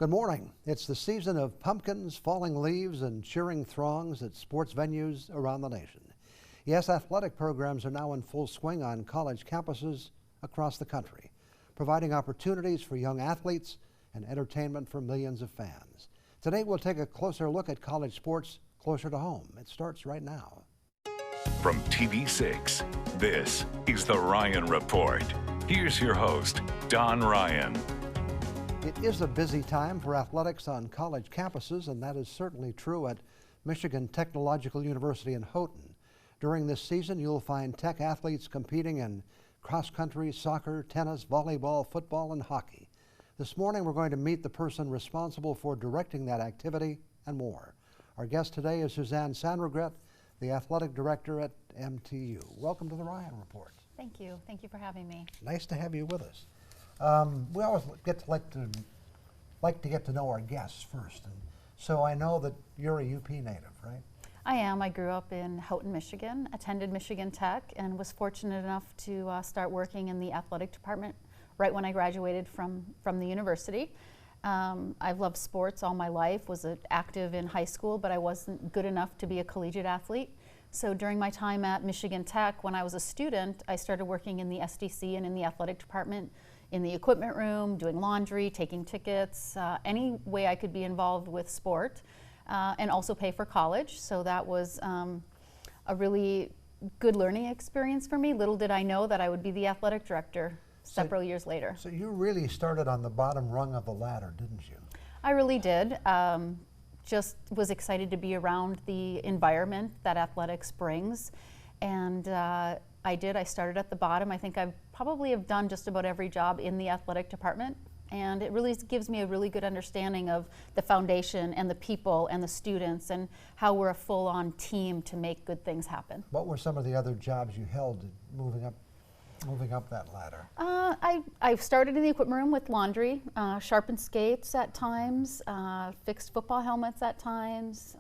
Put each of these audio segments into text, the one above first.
Good morning. It's the season of pumpkins, falling leaves, and cheering throngs at sports venues around the nation. Yes, athletic programs are now in full swing on college campuses across the country, providing opportunities for young athletes and entertainment for millions of fans. Today, we'll take a closer look at college sports closer to home. It starts right now. From TV6, this is The Ryan Report. Here's your host, Don Ryan. It is a busy time for athletics on college campuses, and that is certainly true at Michigan Technological University in Houghton. During this season, you'll find Tech athletes competing in cross-country, soccer, tennis, volleyball, football, and hockey. This morning, we're going to meet the person responsible for directing that activity and more. Our guest today is Suzanne Sandregret, the athletic director at MTU. Welcome to the Ryan Report. Thank you. Thank you for having me. Nice to have you with us. We always like to get to know our guests first, and so I know that you're a UP native, right? I am. I grew up in Houghton, Michigan, attended Michigan Tech, and was fortunate enough to start working in the athletic department right when I graduated from the university. I've loved sports all my life, was active in high school, but I wasn't good enough to be a collegiate athlete. So during my time at Michigan Tech, when I was a student, I started working in the SDC and in the athletic department, in the equipment room, doing laundry, taking tickets, any way I could be involved with sport, and also pay for college. So that was a really good learning experience for me. Little did I know that I would be the athletic director several years later. So you really started on the bottom rung of the ladder, didn't you? I really did. Just was excited to be around the environment that athletics brings. And I did. I started at the bottom. I think I probably have done just about every job in the athletic department. And it really gives me a really good understanding of the foundation and the people and the students and how we're a full-on team to make good things happen. What were some of the other jobs you held moving up that ladder? I started in the equipment room with laundry, sharpened skates at times, fixed football helmets at times,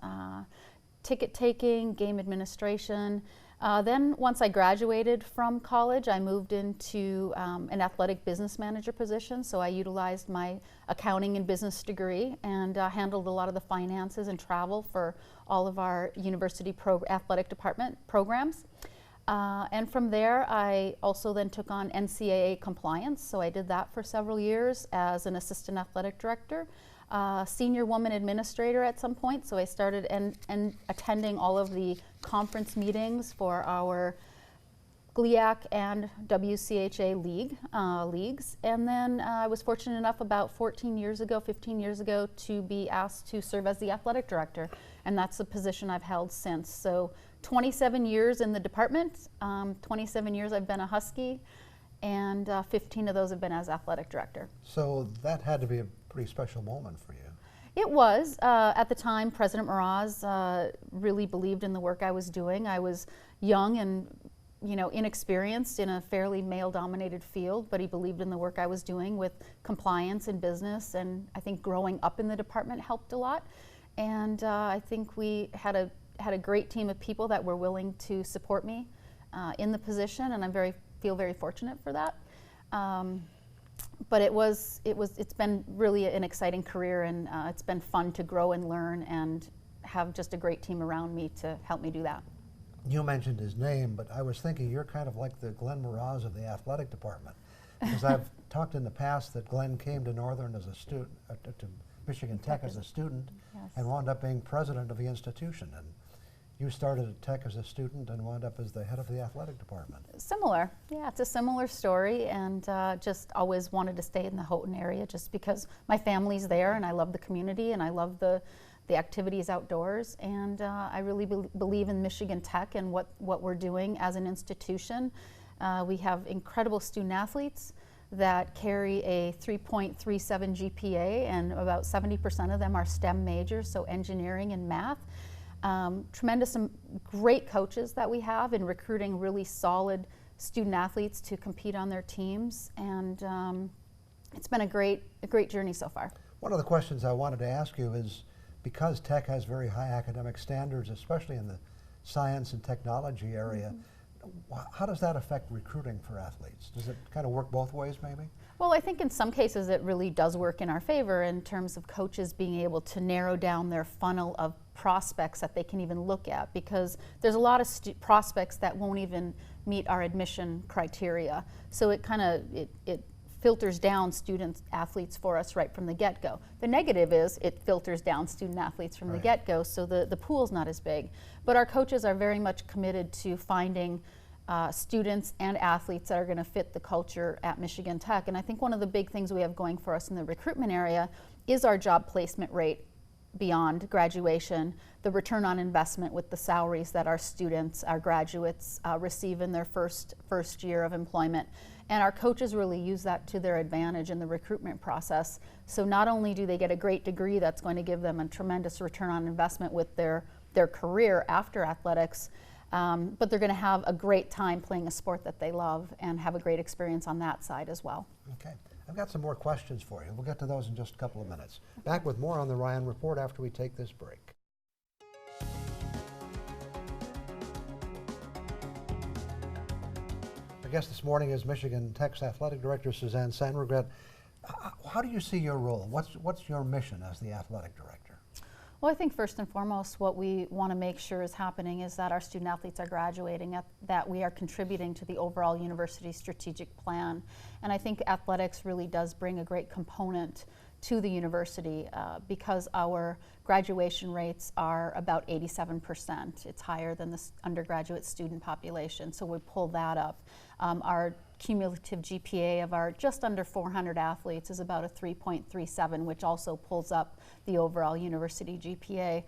ticket taking, game administration. Then once I graduated from college, I moved into an athletic business manager position. So I utilized my accounting and business degree and handled a lot of the finances and travel for all of our university athletic department programs. And from there, I also then took on NCAA compliance. So I did that for several years as an assistant athletic director, senior woman administrator at some point. So I started and attending all of the conference meetings for our GLIAC and WCHA leagues. And then I was fortunate enough about 15 years ago, to be asked to serve as the athletic director. And that's the position I've held since. So 27 years in the department, 27 years I've been a Husky, and 15 of those have been as athletic director. So that had to be a pretty special moment for you. It was. At the time, President Mraz really believed in the work I was doing. I was young and inexperienced in a fairly male-dominated field, but he believed in the work I was doing with compliance and business, and I think growing up in the department helped a lot. And I think we had a great team of people that were willing to support me in the position, and I feel very fortunate for that. But it's been really an exciting career, and it's been fun to grow and learn and have just a great team around me to help me do that. You mentioned his name, but I was thinking you're kind of like the Glenn Mraz of the athletic department, because I've talked in the past that Glenn came to Northern as a student, to Michigan Tech as a student, yes, and wound up being president of the institution. And you started at Tech as a student and wound up as the head of the athletic department. Similar, yeah, it's a similar story, and just always wanted to stay in the Houghton area just because my family's there and I love the community and I love the activities outdoors, and I really believe in Michigan Tech and what we're doing as an institution. We have incredible student athletes that carry a 3.37 GPA, and about 70% of them are STEM majors, so engineering and math. Tremendous, great coaches that we have in recruiting really solid student athletes to compete on their teams, and it's been a great journey so far. One of the questions I wanted to ask you is, because Tech has very high academic standards, especially in the science and technology area, how does that affect recruiting for athletes? Does it kind of work both ways, maybe? Well, I think in some cases it really does work in our favor in terms of coaches being able to narrow down their funnel of prospects that they can even look at, because there's a lot of prospects that won't even meet our admission criteria. So it kind of it filters down student athletes for us right from the get-go. The negative is it filters down student athletes from the get-go, so the pool's not as big. But our coaches are very much committed to finding students and athletes that are going to fit the culture at Michigan Tech. And I think one of the big things we have going for us in the recruitment area is our job placement rate beyond graduation, the return on investment with the salaries that our students, our graduates receive in their first year of employment. And our coaches really use that to their advantage in the recruitment process. So not only do they get a great degree that's going to give them a tremendous return on investment with their career after athletics, but they're going to have a great time playing a sport that they love and have a great experience on that side as well. Okay. I've got some more questions for you. We'll get to those in just a couple of minutes. Back with more on the Ryan Report after we take this break. Our guest this morning is Michigan Tech's Athletic Director Suzanne Sandregret. How do you see your role? What's your mission as the athletic director? Well, I think first and foremost, what we want to make sure is happening is that our student athletes are graduating, that we are contributing to the overall university strategic plan. And I think athletics really does bring a great component to the university because our graduation rates are about 87%. It's higher than the undergraduate student population, so we pull that up. Our cumulative GPA of our just under 400 athletes is about a 3.37, which also pulls up the overall university GPA.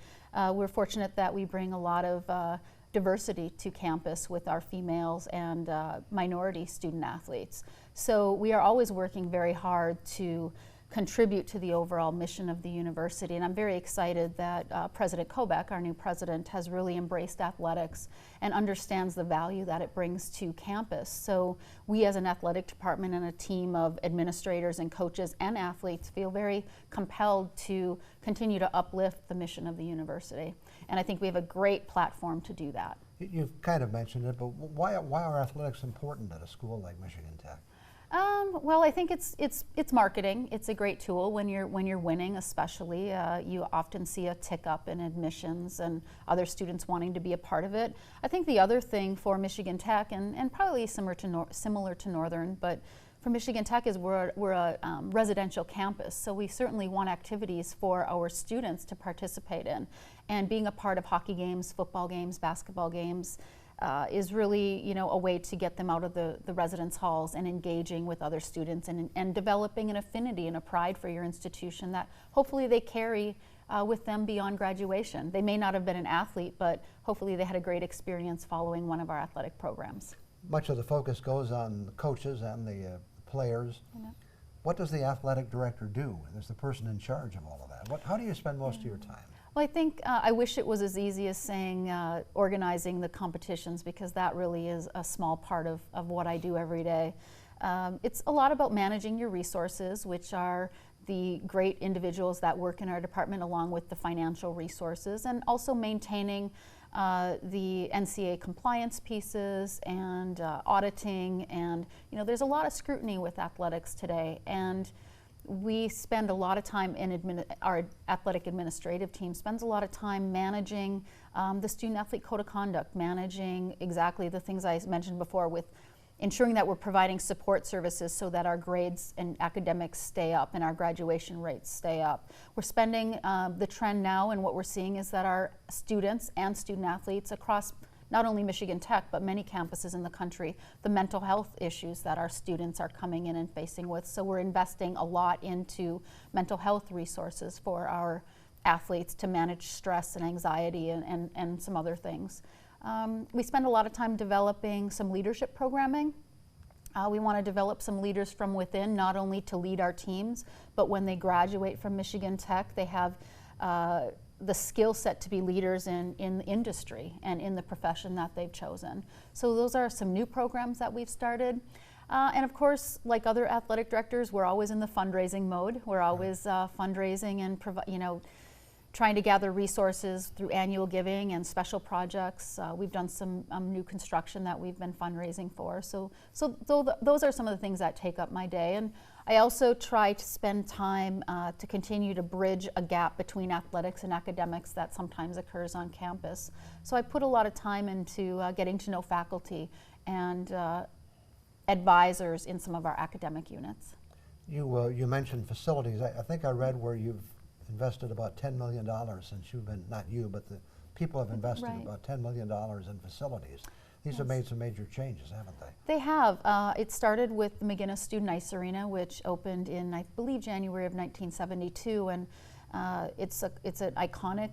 We're fortunate that we bring a lot of diversity to campus with our females and minority student athletes. So we are always working very hard to contribute to the overall mission of the university. And I'm very excited that President Kobach, our new president, has really embraced athletics and understands the value that it brings to campus. So we as an athletic department and a team of administrators and coaches and athletes feel very compelled to continue to uplift the mission of the university. And I think we have a great platform to do that. You've kind of mentioned it, but why are athletics important at a school like Michigan Tech? Well, I think it's marketing. It's a great tool when you're winning, especially. You often see a tick up in admissions and other students wanting to be a part of it. I think the other thing for Michigan Tech, and probably similar to Northern, but for Michigan Tech is we're a residential campus, so we certainly want activities for our students to participate in. And being a part of hockey games, football games, basketball games, is really, a way to get them out of the residence halls and engaging with other students and developing an affinity and a pride for your institution that hopefully they carry with them beyond graduation. They may not have been an athlete, but hopefully they had a great experience following one of our athletic programs. Much of the focus goes on the coaches and the players. Yeah. What does the athletic director do as the person in charge of all of that? How do you spend most of your time? Well, I think I wish it was as easy as saying organizing the competitions, because that really is a small part of what I do every day. It's a lot about managing your resources, which are the great individuals that work in our department along with the financial resources, and also maintaining the NCAA compliance pieces and auditing. And there's a lot of scrutiny with athletics today, and we spend a lot of time our athletic administrative team spends a lot of time managing the student athlete code of conduct, managing exactly the things I mentioned before, with ensuring that we're providing support services so that our grades and academics stay up and our graduation rates stay up. We're spending the trend now, and what we're seeing is that our students and student athletes across not only Michigan Tech, but many campuses in the country, the mental health issues that our students are coming in and facing with. So we're investing a lot into mental health resources for our athletes to manage stress and anxiety and some other things. We spend a lot of time developing some leadership programming. We want to develop some leaders from within, not only to lead our teams, but when they graduate from Michigan Tech, they have the skill set to be leaders in the industry and in the profession that they've chosen. So those are some new programs that we've started. And of course, like other athletic directors, we're always in the fundraising mode. We're always fundraising and trying to gather resources through annual giving and special projects. We've done some new construction that we've been fundraising for. So those are some of the things that take up my day. And I also try to spend time to continue to bridge a gap between athletics and academics that sometimes occurs on campus. So I put a lot of time into getting to know faculty and advisors in some of our academic units. You mentioned facilities. I think I read where you've invested about $10 million since you've been, not you, but the people have invested Right. about $10 million in facilities. These have Yes. made some major changes, haven't they? They have. It started with the McGinnis Student Ice Arena, which opened in, I believe, January of 1972, and it's an iconic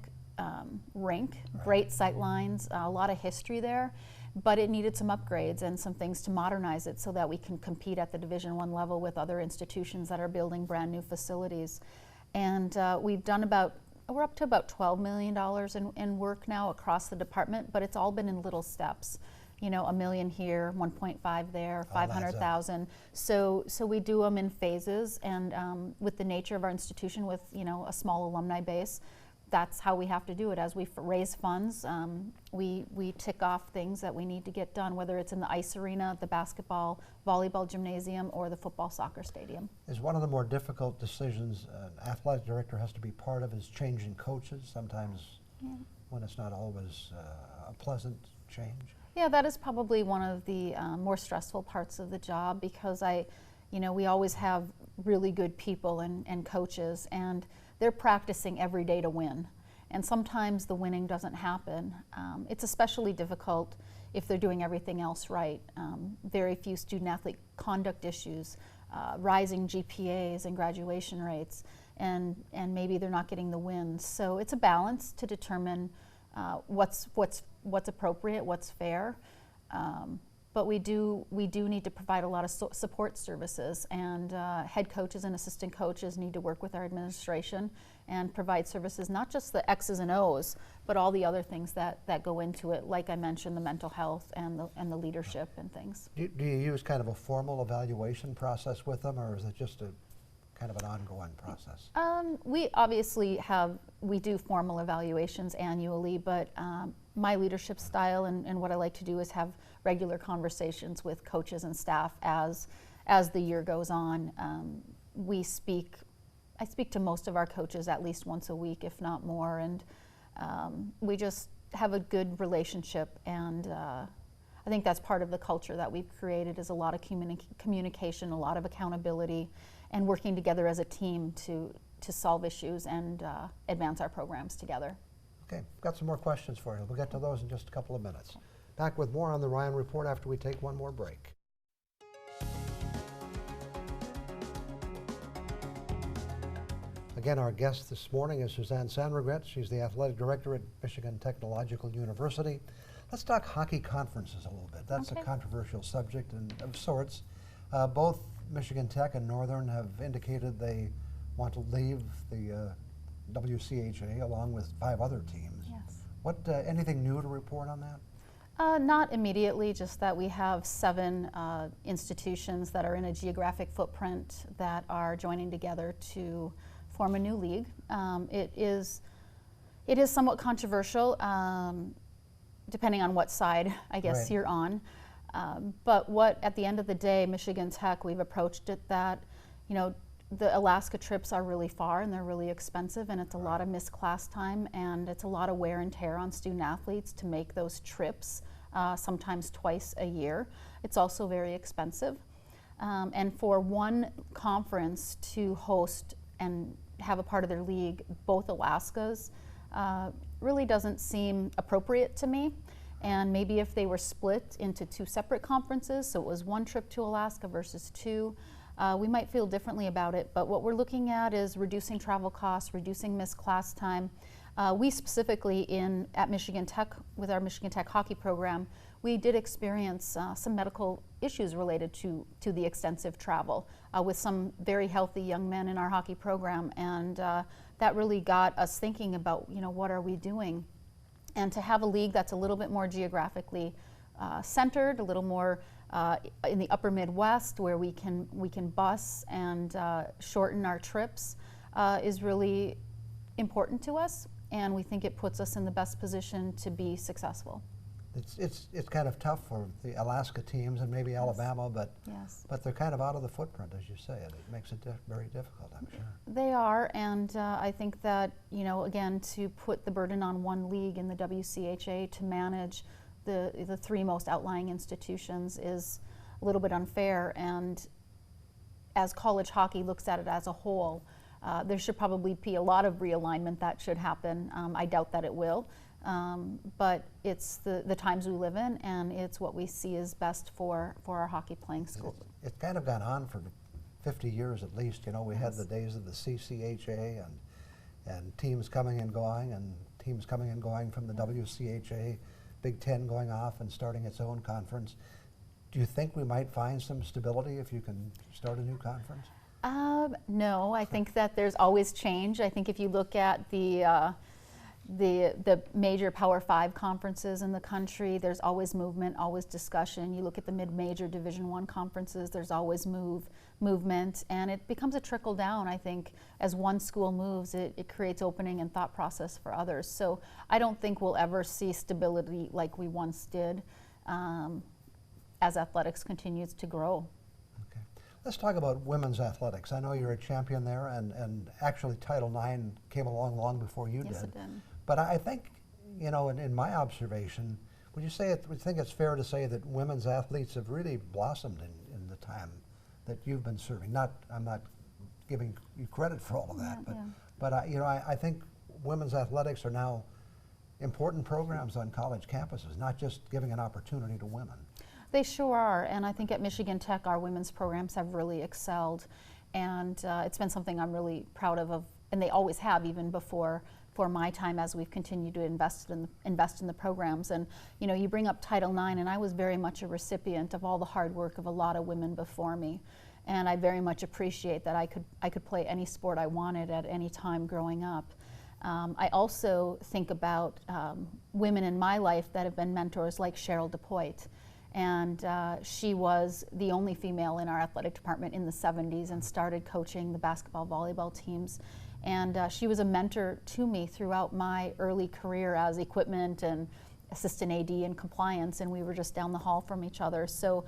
rink, Right. great sight lines, a lot of history there, but it needed some upgrades and some things to modernize it so that we can compete at the Division I level with other institutions that are building brand new facilities. And we're up to about $12 million in work now across the department, but it's all been in little steps. You know, $1 million here, 1.5 there, All adds up. 500,000. So we do them in phases, and with the nature of our institution, with a small alumni base, that's how we have to do it. As we raise funds, we tick off things that we need to get done, whether it's in the ice arena, the basketball, volleyball gymnasium, or the football soccer stadium. Is one of the more difficult decisions an athletic director has to be part of is changing coaches, sometimes when it's not always a pleasant change? Yeah, that is probably one of the more stressful parts of the job, because we always have really good people and coaches, and they're practicing every day to win. And sometimes the winning doesn't happen. It's especially difficult if they're doing everything else right. Very few student-athlete conduct issues, rising GPAs and graduation rates, and maybe they're not getting the wins. So it's a balance to determine what's appropriate, what's fair. But we do need to provide a lot of support services, and head coaches and assistant coaches need to work with our administration and provide services, not just the X's and O's, but all the other things that go into it, like I mentioned, the mental health and the leadership and things. Do you use kind of a formal evaluation process with them, or is it just a kind of an ongoing process? We obviously we do formal evaluations annually, but my leadership style and what I like to do is have regular conversations with coaches and staff as the year goes on. I speak to most of our coaches at least once a week, if not more, and we just have a good relationship, and I think that's part of the culture that we've created, is a lot of communication, a lot of accountability, and working together as a team to solve issues and advance our programs together. Okay, got some more questions for you. We'll get to those in just a couple of minutes. Back with more on the Ryan Report after we take one more break. Again, our guest this morning is Suzanne Sandregret. She's the athletic director at Michigan Technological University. Let's talk hockey conferences a little bit. That's Okay. a controversial subject of sorts. Both Michigan Tech and Northern have indicated they want to leave the WCHA along with 5 other teams. Yes. Anything new to report on that? Not immediately, just that we have 7 institutions that are in a geographic footprint that are joining together to form a new league. It is somewhat controversial, depending on what side, I guess, Right. you're on. But at the end of the day, Michigan Tech, we've approached it that, the Alaska trips are really far and they're really expensive, and it's a lot of missed class time, and it's a lot of wear and tear on student athletes to make those trips, sometimes twice a year. It's also very expensive. And for one conference to host and have a part of their league, both Alaskas, really doesn't seem appropriate to me. And maybe if they were split into 2 separate conferences, so it was 1 trip to Alaska versus 2, we might feel differently about it. But what we're looking at is reducing travel costs, reducing missed class time. We specifically at Michigan Tech, with our Michigan Tech hockey program, we did experience some medical issues related to the extensive travel with some very healthy young men in our hockey program, and that really got us thinking about, what are we doing? And to have a league that's a little bit more geographically centered, a little more in the upper Midwest, where we can bus and shorten our trips, is really important to us, and we think it puts us in the best position to be successful. It's kind of tough for the Alaska teams and maybe Alabama, but Yes. but they're kind of out of the footprint, as you say. It makes it very difficult, I'm sure. They are, and I think that, you know, again, to put the burden on one league in the WCHA to manage the three most outlying institutions is a little bit unfair. And as college hockey looks at it as a whole, there should probably be a lot of realignment that should happen. I doubt that it will. But it's the times we live in, and it's what we see is best for our hockey playing school. It's kind of gone on for 50 years at least. You know, we had the days of the CCHA and teams coming and going, and teams coming and going from the WCHA, Big Ten going off and starting its own conference. Do you think we might find some stability if you can start a new conference? No, I think that there's always change. I think if you look at the major Power 5 conferences in the country, there's always movement, always discussion. You look at the mid-major Division I conferences, there's always movement, and it becomes a trickle down. I think as one school moves, it creates opening and thought process for others. So I don't think we'll ever see stability like we once did as athletics continues to grow. Okay. Let's talk about women's athletics. I know you're a champion there, and actually Title IX came along long before you did. Yes, it did. But I think, you know, in my observation, would you think it's fair to say that women's athletes have really blossomed in the time that you've been serving? I'm not giving you credit for all of that, but you know, I think women's athletics are now important programs on college campuses, not just giving an opportunity to women. They sure are, and I think at Michigan Tech our women's programs have really excelled, and it's been something I'm really proud of, and they always have, even before my time, as we've continued to invest in the programs. And you know, you bring up Title IX, and I was very much a recipient of all the hard work of a lot of women before me, and I very much appreciate that I could play any sport I wanted at any time growing up. I also think about women in my life that have been mentors, like Cheryl DePoit. And she was the only female in our athletic department in the 70s and started coaching the basketball, volleyball teams. And she was a mentor to me throughout my early career as equipment and assistant AD and compliance, and we were just down the hall from each other. So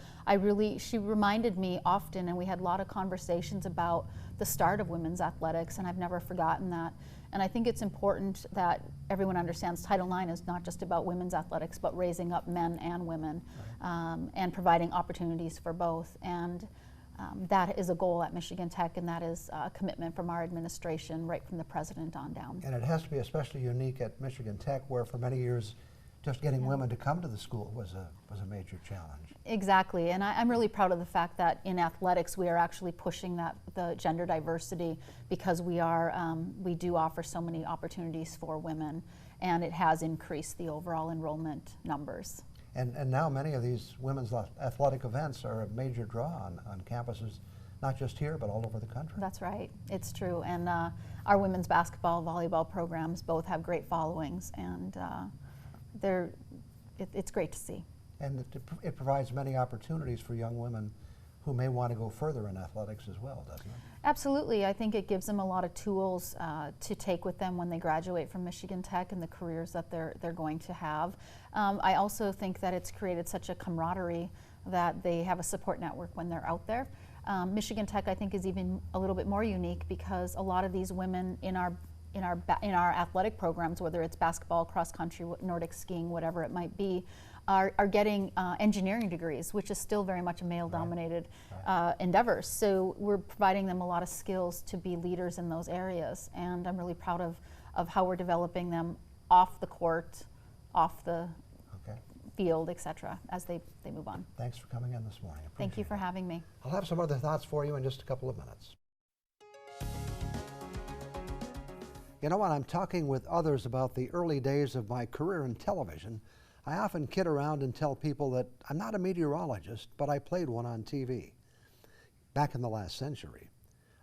she reminded me often, and we had a lot of conversations about the start of women's athletics, and I've never forgotten that. And I think it's important that everyone understands Title IX is not just about women's athletics, but raising up men and women, and providing opportunities for both. And that is a goal at Michigan Tech, and that is a commitment from our administration, right from the president on down. And it has to be especially unique at Michigan Tech, where for many years just getting women to come to the school was a major challenge. Exactly, and I'm really proud of the fact that in athletics we are actually pushing the gender diversity, because we do offer so many opportunities for women, and it has increased the overall enrollment numbers. And now many of these women's athletic events are a major draw on campuses, not just here, but all over the country. That's right, it's true, and our women's basketball, volleyball programs both have great followings, and it's great to see. And it provides many opportunities for young women who may want to go further in athletics as well, doesn't it? Absolutely. I think it gives them a lot of tools to take with them when they graduate from Michigan Tech and the careers that they're going to have. I also think that it's created such a camaraderie that they have a support network when they're out there. Michigan Tech, I think, is even a little bit more unique, because a lot of these women in our athletic programs, whether it's basketball, cross country, Nordic skiing, whatever it might be, are getting engineering degrees, which is still very much a male-dominated endeavor. So we're providing them a lot of skills to be leaders in those areas, and I'm really proud of how we're developing them off the court, off the field, etc., as they move on. Thanks for coming in this morning. Thank you for having me. I'll have some other thoughts for you in just a couple of minutes. You know, when I'm talking with others about the early days of my career in television, I often kid around and tell people that I'm not a meteorologist, but I played one on TV back in the last century.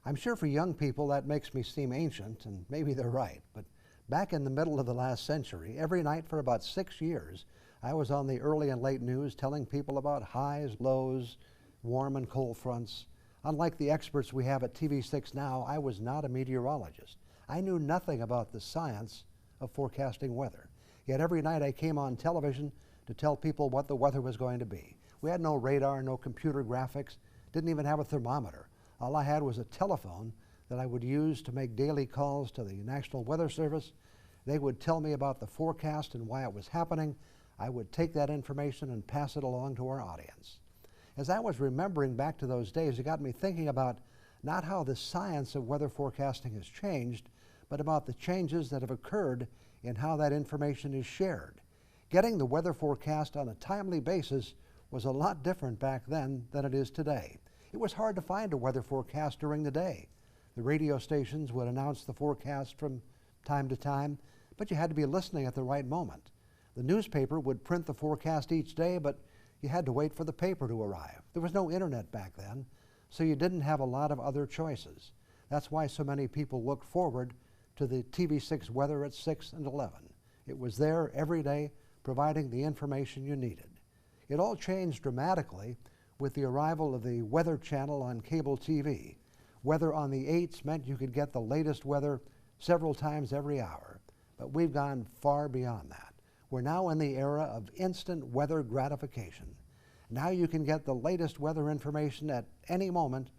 I'm sure for young people that makes me seem ancient, and maybe they're right, but back in the middle of the last century, every night for about 6 years, I was on the early and late news telling people about highs, lows, warm and cold fronts. Unlike the experts we have at TV6 now, I was not a meteorologist. I knew nothing about the science of forecasting weather. Yet every night I came on television, to tell people what the weather was going to be. We had no radar, no computer graphics, didn't even have a thermometer. All I had was a telephone that I would use to make daily calls to the National Weather Service. They would tell me about the forecast and why it was happening. I would take that information and pass it along to our audience. As I was remembering back to those days, it got me thinking about not how the science of weather forecasting has changed, but about the changes that have occurred in how that information is shared. Getting the weather forecast on a timely basis was a lot different back then than it is today. It was hard to find a weather forecast during the day. The radio stations would announce the forecast from time to time, but you had to be listening at the right moment. The newspaper would print the forecast each day, but you had to wait for the paper to arrive. There was no internet back then, so you didn't have a lot of other choices. That's why so many people looked forward to the TV6 weather at 6 and 11. It was there every day, providing the information you needed. It all changed dramatically with the arrival of the Weather Channel on cable TV. Weather on the 8s meant you could get the latest weather several times every hour, but we've gone far beyond that. We're now in the era of instant weather gratification. Now you can get the latest weather information at any moment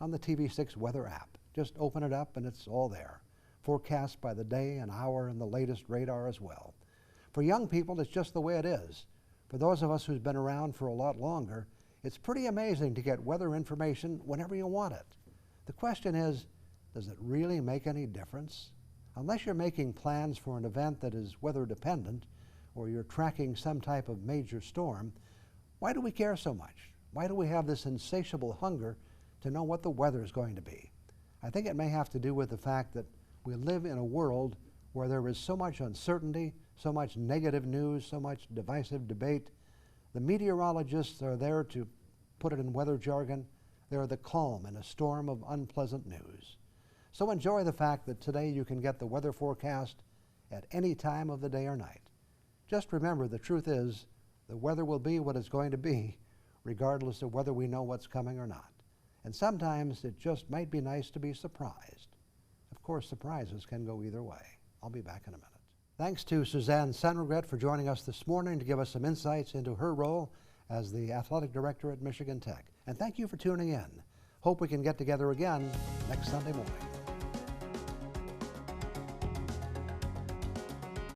on the TV6 weather app. Just open it up and it's all there. Forecast by the day and hour and the latest radar as well. For young people, it's just the way it is. For those of us who've been around for a lot longer, it's pretty amazing to get weather information whenever you want it. The question is, does it really make any difference? Unless you're making plans for an event that is weather dependent, or you're tracking some type of major storm, why do we care so much? Why do we have this insatiable hunger to know what the weather is going to be? I think it may have to do with the fact that we live in a world where there is so much uncertainty, so much negative news, so much divisive debate. The meteorologists are there to put it in weather jargon. They're the calm in a storm of unpleasant news. So enjoy the fact that today you can get the weather forecast at any time of the day or night. Just remember, the truth is, the weather will be what it's going to be, regardless of whether we know what's coming or not. And sometimes it just might be nice to be surprised. Of course, surprises can go either way. I'll be back in a minute. Thanks to Suzanne Sunregret for joining us this morning to give us some insights into her role as the athletic director at Michigan Tech. And thank you for tuning in. Hope we can get together again next Sunday morning.